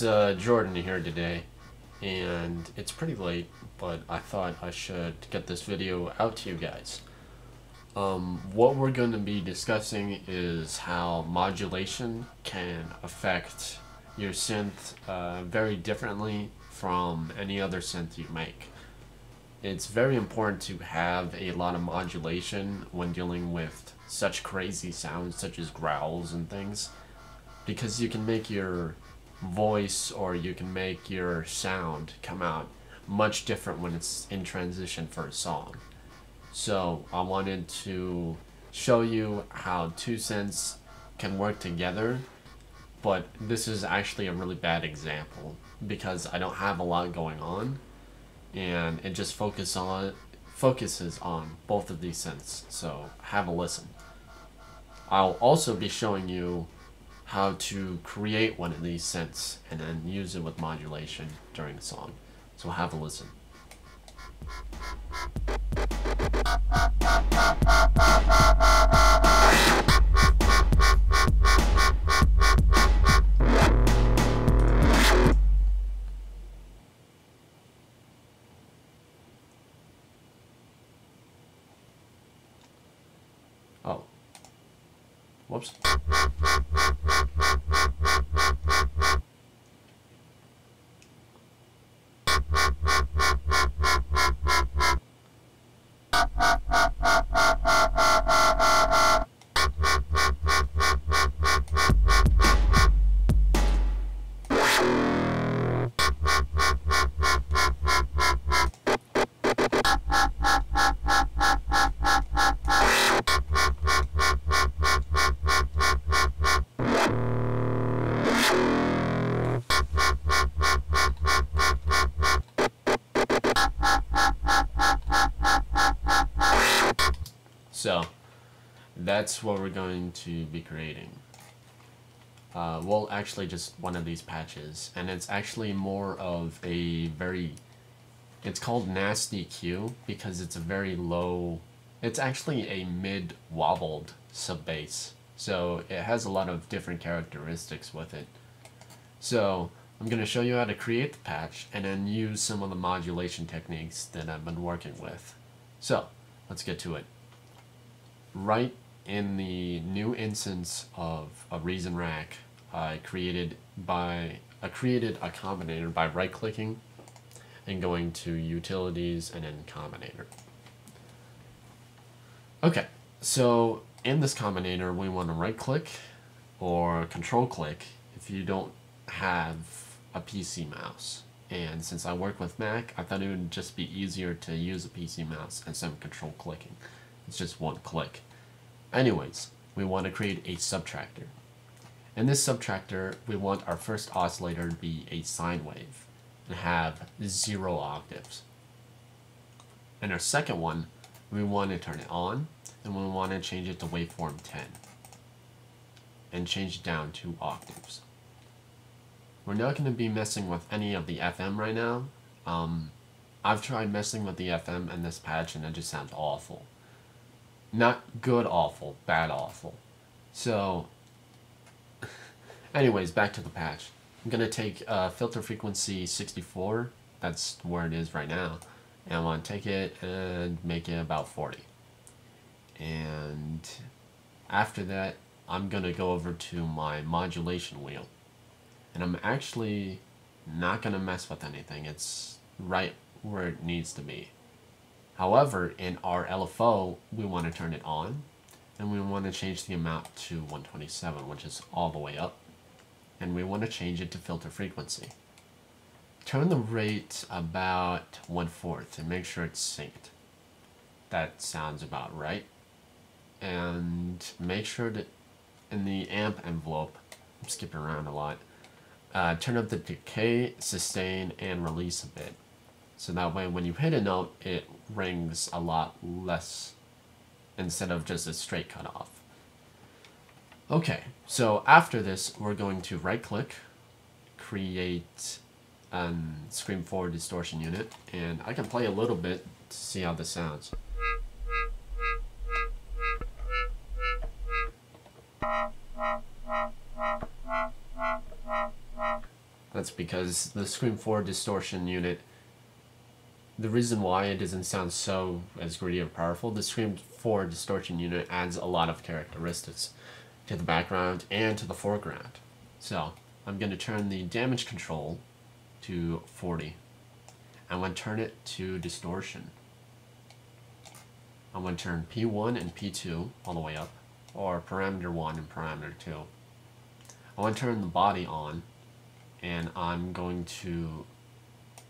Jordan here today, and it's pretty late, but I thought I should get this video out to you guys. What we're going to be discussing is how modulation can affect your synth very differently from any other synth you make. It's very important to have a lot of modulation when dealing with such crazy sounds such as growls and things, because you can make your voice or you can make your sound come out much different when it's in transition for a song. So I wanted to show you how two synths can work together, but this is actually a really bad example because I don't have a lot going on and it just focuses on both of these synths, so have a listen. I'll also be showing you how to create one of these synths and then use it with modulation during a song. So have a listen. Oh. Whoops. So that's what we're going to be creating. Well, actually just one of these patches, and it's actually more of a it's called nasty Q because it's a very low, it's actually a mid wobbled sub bass. So it has a lot of different characteristics with it. So I'm going to show you how to create the patch and then use some of the modulation techniques that I've been working with. So let's get to it. Right in the new instance of a Reason Rack, I created a combinator by right-clicking and going to Utilities and then Combinator. Okay, so in this combinator, we want to right-click or control-click if you don't have a PC mouse. And since I work with Mac, I thought it would just be easier to use a PC mouse instead of control-clicking. It's just one click. Anyways, we want to create a subtractor. In this subtractor, we want our first oscillator to be a sine wave and have 0 octaves. And our second one, we want to turn it on and we want to change it to waveform 10 and change it down 2 octaves. We're not going to be messing with any of the FM right now. I've tried messing with the FM in this patch and it just sounds awful. Not good awful, bad awful. So, anyways, back to the patch. I'm going to take filter frequency 64, that's where it is right now, and I want to take it and make it about 40. And after that, I'm going to go over to my modulation wheel. And I'm actually not going to mess with anything, it's right where it needs to be. However, in our LFO, we want to turn it on, and we want to change the amount to 127, which is all the way up, and we want to change it to filter frequency. Turn the rate about 1/4 and make sure it's synced. That sounds about right. And make sure that in the amp envelope, I'm skipping around a lot, turn up the decay, sustain, and release a bit. So that way when you hit a note, it rings a lot less instead of just a straight cutoff. Okay, so after this, we're going to right-click, create a Scream 4 distortion unit, and I can play a little bit to see how this sounds. That That's because the Scream 4 distortion unit, the reason why it doesn't sound so as gritty or powerful, the Scream 4 distortion unit adds a lot of characteristics to the background and to the foreground. So I'm going to turn the damage control to 40. I'm going to turn it to distortion. I'm going to turn P1 and P2 all the way up, or parameter 1 and parameter 2. I want to turn the body on, and I'm going to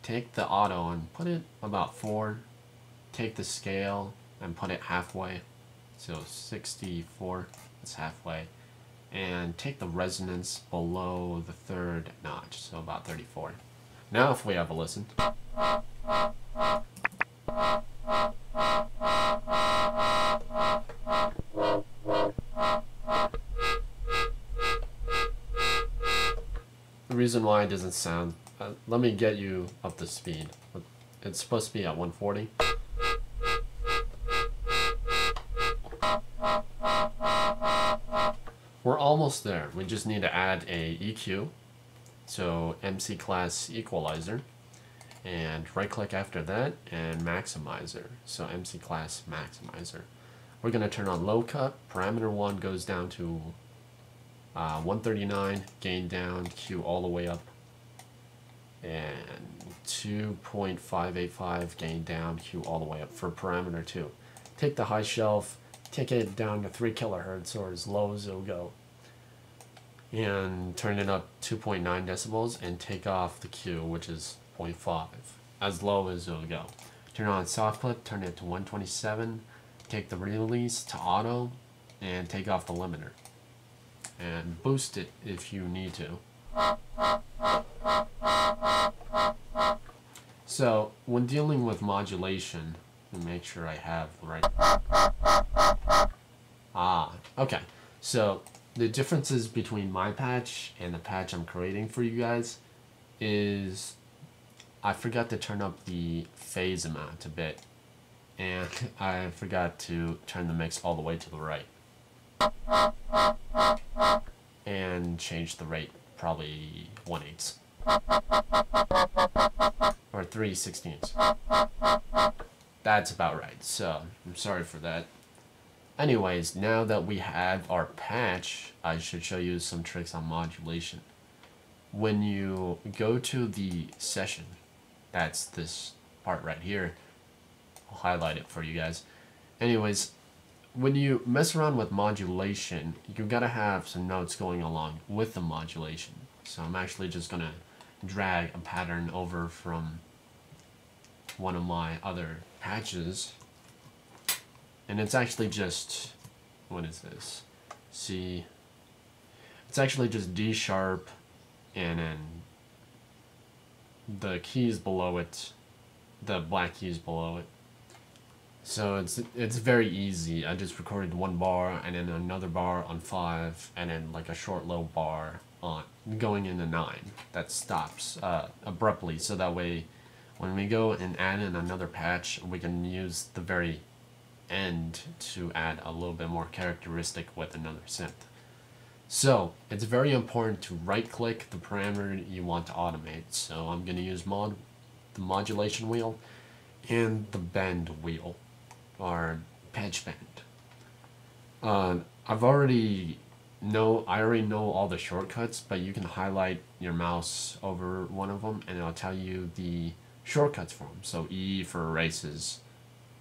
take the auto and put it about 4, take the scale and put it halfway, so 64 is halfway, and take the resonance below the 3rd notch, so about 34. Now if we have a listen. The reason why it doesn't sound, let me get you up to speed. It's supposed to be at 140. We're almost there. We just need to add a EQ, so MC class equalizer, and right click after that and maximizer, so MC class maximizer. We're going to turn on low cut. Parameter 1 goes down to 139, gain down, Q all the way up, and 2.585, gain down, Q all the way up for parameter 2. Take the high shelf, take it down to 3 kilohertz or as low as it'll go, and turn it up 2.9 decibels and take off the Q, which is 0.5, as low as it'll go. Turn on soft clip, turn it to 127, take the release to auto, and take off the limiter. And boost it if you need to. So when dealing with modulation, let me make sure I have the right. Okay. So the differences between my patch and the patch I'm creating for you guys is I forgot to turn up the phase amount a bit, and I forgot to turn the mix all the way to the right. And change the rate probably 1/8 or 3/16. That's about right, so I'm sorry for that. Anyways, now that we have our patch, I should show you some tricks on modulation. When you go to the session, that's this part right here, I'll highlight it for you guys. Anyways, when you mess around with modulation, you gotta have some notes going along with the modulation. So I'm actually just gonna drag a pattern over from one of my other patches, and it's actually just, what is this? C. It's actually just D sharp, and then the keys below it, the black keys below it. So it's very easy. I just recorded 1 bar and then another bar on 5 and then like a short low bar on going into 9 that stops abruptly, so that way when we go and add in another patch, we can use the very end to add a little bit more characteristic with another synth. So it's very important to right click the parameter you want to automate. So I'm going to use the modulation wheel and the bend wheel, or pitch bend. I already know all the shortcuts, but you can highlight your mouse over one of them and it'll tell you the shortcuts for them. So E for erases,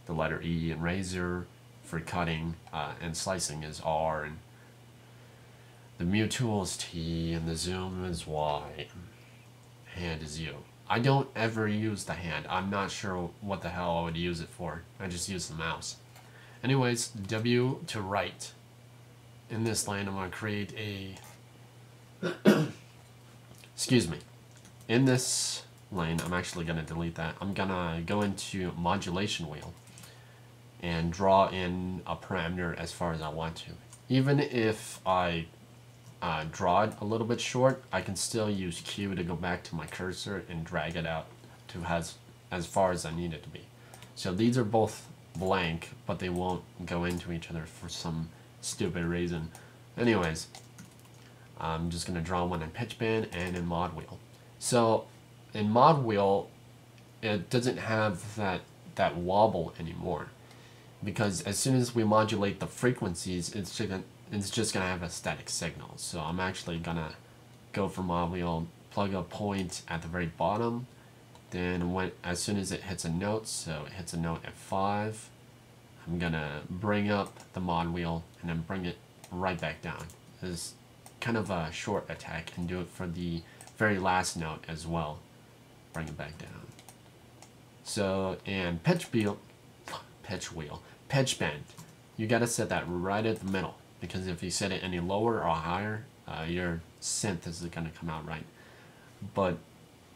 the letter E, and razor for cutting, and slicing is R, and the mute tool is T, and the zoom is Y, hand is U. I don't ever use the hand. I'm not sure what the hell I would use it for. I just use the mouse. Anyways, W to right. In this line, I'm going to create a... Excuse me. In this lane, I'm actually going to delete that. I'm going to go into modulation wheel and draw in a parameter as far as I want to. Even if I draw it a little bit short, I can still use Q to go back to my cursor and drag it out to as far as I need it to be. So these are both blank, but they won't go into each other for some stupid reason. Anyways, I'm just going to draw one in pitch bend and in mod wheel. So in mod wheel, it doesn't have that wobble anymore, because as soon as we modulate the frequencies, it's just gonna have a static signal. So I'm actually gonna go for mod wheel, plug a point at the very bottom, then as soon as it hits a note, so it hits a note at 5, I'm gonna bring up the mod wheel and then bring it right back down. It's kind of a short attack, and do it for the very last note as well. Bring it back down. So, and pitch bend, you gotta set that right at the middle, because if you set it any lower or higher, your synth isn't gonna come out right. But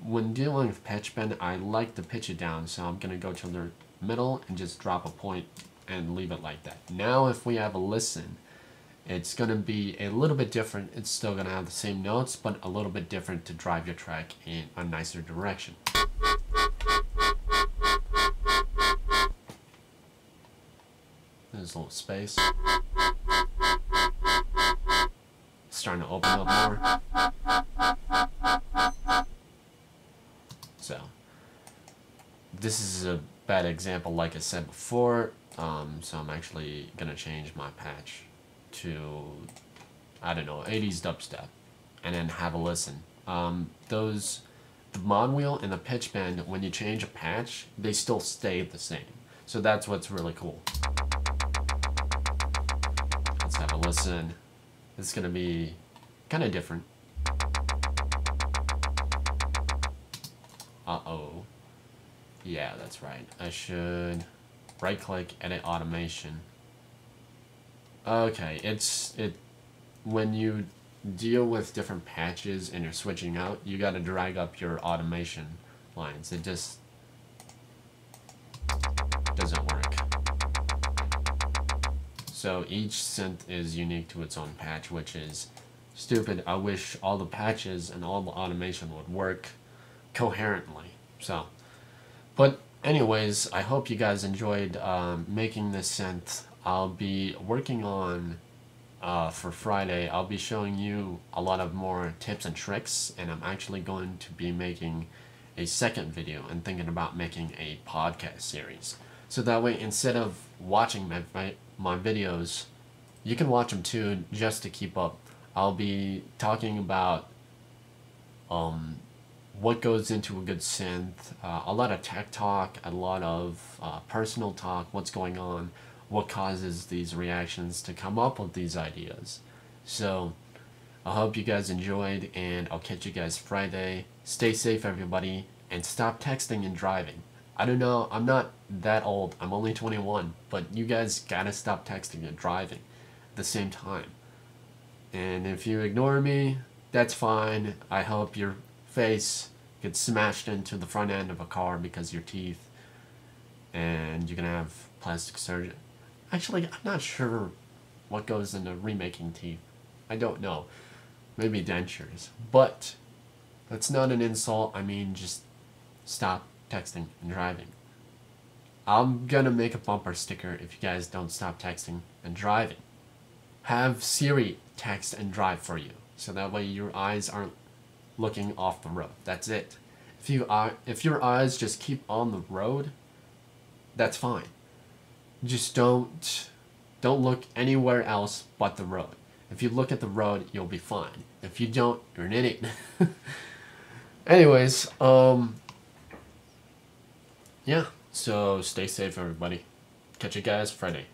when dealing with pitch bend, I like to pitch it down, so I'm gonna go to the middle and just drop a point and leave it like that. Now if we have a listen, it's gonna be a little bit different. It's still gonna have the same notes, but a little bit different to drive your track in a nicer direction. There's a little space. Starting to open up more. So this is a bad example, like I said before. So I'm actually gonna change my patch to, I don't know, 80s dubstep, and then have a listen. The mod wheel and the pitch bend, when you change a patch, they still stay the same. So that's what's really cool. Let's have a listen. It's gonna be kind of different. Uh-oh. Yeah, that's right. I should right click, edit automation. Okay, when you deal with different patches and you're switching out, you gotta drag up your automation lines. It just doesn't work. So each synth is unique to its own patch, which is stupid. I wish all the patches and all the automation would work coherently. So, but anyways, I hope you guys enjoyed making this synth. I'll be working on, for Friday, I'll be showing you a lot of more tips and tricks, and I'm actually going to be making a second video and thinking about making a podcast series. So that way, instead of watching my videos, you can watch them too, just to keep up. I'll be talking about what goes into a good synth, a lot of tech talk, a lot of personal talk, what's going on, what causes these reactions to come up with these ideas. So I hope you guys enjoyed, and I'll catch you guys Friday. Stay safe, everybody, and stop texting and driving. I don't know, I'm not that old, I'm only 21, but you guys gotta stop texting and driving at the same time. And if you ignore me, that's fine. I hope your face gets smashed into the front end of a car because of your teeth, and you're gonna have plastic surgery. Actually, I'm not sure what goes into remaking teeth. I don't know. Maybe dentures. But that's not an insult. I mean, just stop texting and driving. I'm gonna make a bumper sticker if you guys don't stop texting and driving. Have Siri text and drive for you, so that way your eyes aren't looking off the road. That's it. If your eyes just keep on the road, that's fine. Just don't look anywhere else but the road. If you look at the road, you'll be fine. If you don't, you're an idiot. Anyways, yeah, so stay safe, everybody. Catch you guys Friday.